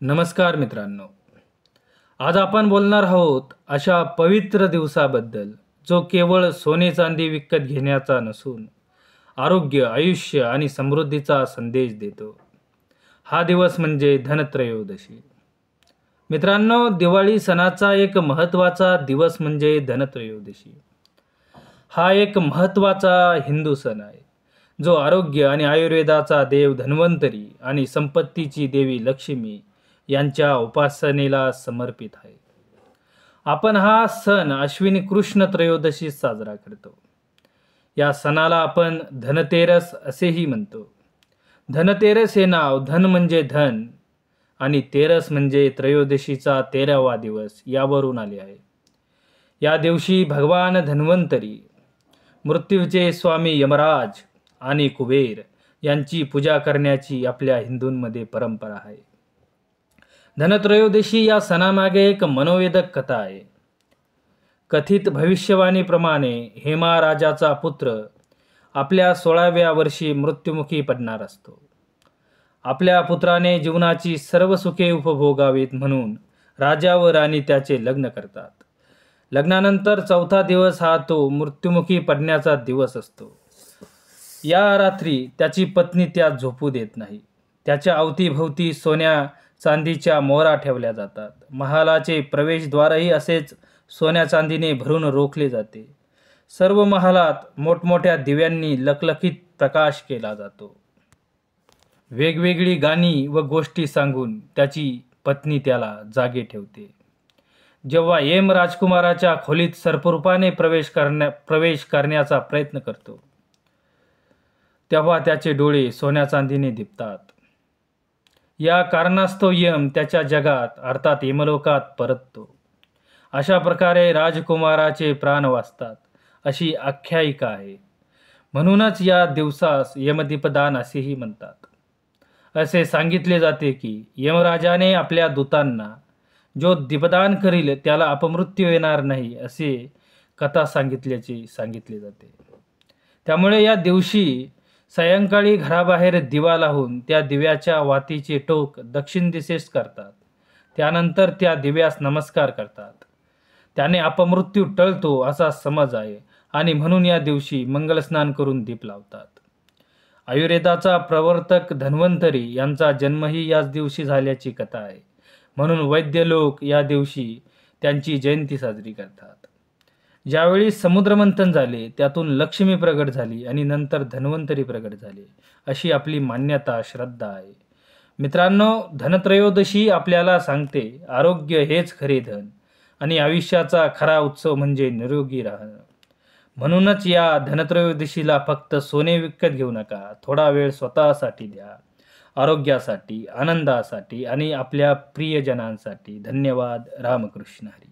नमस्कार मित्रांनो. आज आपण बोलणार आहोत अशा पवित्र दिवसाबद्दल जो केवळ सोने चांदी विकत घेण्याचा नसून आरोग्य, आयुष्य आणि समृद्धीचा संदेश देतो. हा दिवस म्हणजे धनत्रयोदशी. मित्रांनो, दिवाळी सणाचा एक महत्त्वाचा दिवस म्हणजे धनत्रयोदशी. हा एक महत्त्वाचा हिंदू सण आहे जो आरोग्य आणि आयुर्वेदाचा देव धन्वंतरी आणि संपत्तीची देवी लक्ष्मी यांच्या उपासनेला समर्पित आहे. आपण हा सण अश्विनी कृष्ण त्रयोदशी साजरा करतो. या सणाला आपण धनतेरस असेही म्हणतो. धनतेरस हे नाव धन म्हणजे धन आणि तेरस म्हणजे त्रयोदशीचा 13वा दिवस यावरून आले आहे. या दिवशी भगवान धन्वंतरी, मृत्यूचे स्वामी यमराज आणि कुबेर यांची पूजा करण्याची आपल्या हिंदूंमध्ये परंपरा आहे. धनत्रयोदशी या सणामागे एक मनोवेदक कथा आहे. कथित भविष्यवाणीप्रमाणे हेमा राजाचा पुत्र आपल्या 16व्या वर्षी मृत्युमुखी पडणार असतो. आपल्या पुत्राने जीवनाची सर्व सुखे उपभोगावीत म्हणून राजा व राणी त्याचे लग्न करतात. लग्नानंतर 4था दिवस हा तो मृत्युमुखी पडण्याचा दिवस असतो. या रात्री त्याची पत्नी त्यात झोपू देत नाही. त्याच्या अवतीभोवती सोन्या चांदीच्या मोहरा ठेवल्या जातात. महालाचे प्रवेशद्वारही असेच सोन्या चांदीने भरून रोखले जाते. सर्व महालात मोठमोठ्या दिव्यांनी लखलखीत प्रकाश केला जातो. वेगवेगळी गाणी व गोष्टी सांगून त्याची पत्नी त्याला जागे ठेवते. जेव्हा यम राजकुमाराच्या खोलीत सर्परूपाने प्रवेश करण्याचा प्रयत्न करतो तेव्हा त्याचे डोळे सोन्या चांदीने दिपतात. या कारणास्तव यम त्याच्या जगात अर्थात यमलोकात परततो. अशा प्रकारे राजकुमाराचे प्राण वाचतात अशी आख्यायिका आहे. म्हणूनच या दिवसास यमदीपदान असेही म्हणतात. असे सांगितले जाते की यमराजाने आपल्या दूतांना जो दीपदान करील त्याला अपमृत्यू येणार नाही असे कथा सांगितल्याचे सांगितले जाते. त्यामुळे या दिवशी सायंकाळी घराबाहेर दिवा लावून त्या दिव्याच्या वातीचे टोक दक्षिण दिशेस करतात. त्यानंतर त्या दिव्यास नमस्कार करतात. त्याने अपमृत्यू टळतो असा समज आहे आणि म्हणून या दिवशी मंगलस्नान करून दीप लावतात. आयुर्वेदाचा प्रवर्तक धन्वंतरी यांचा जन्मही याच दिवशी झाल्याची कथा आहे. म्हणून वैद्य लोक या दिवशी त्यांची जयंती साजरी करतात. ज्यावेळी समुद्रमंथन झाले त्यातून लक्ष्मी प्रगट झाली आणि नंतर धन्वंतरी प्रगट झाले अशी आपली मान्यता, श्रद्धा आहे. मित्रांनो, धनत्रयोदशी आपल्याला सांगते आरोग्य हेच खरे धन आणि आयुष्याचा खरा उत्सव म्हणजे निरोगी राहणं. म्हणूनच या धनत्रयोदशीला फक्त सोने विकत घेऊ नका. थोडा वेळ स्वतःसाठी द्या, आरोग्यासाठी, आनंदासाठी आणि आपल्या प्रियजनांसाठी. धन्यवाद. रामकृष्ण हरी.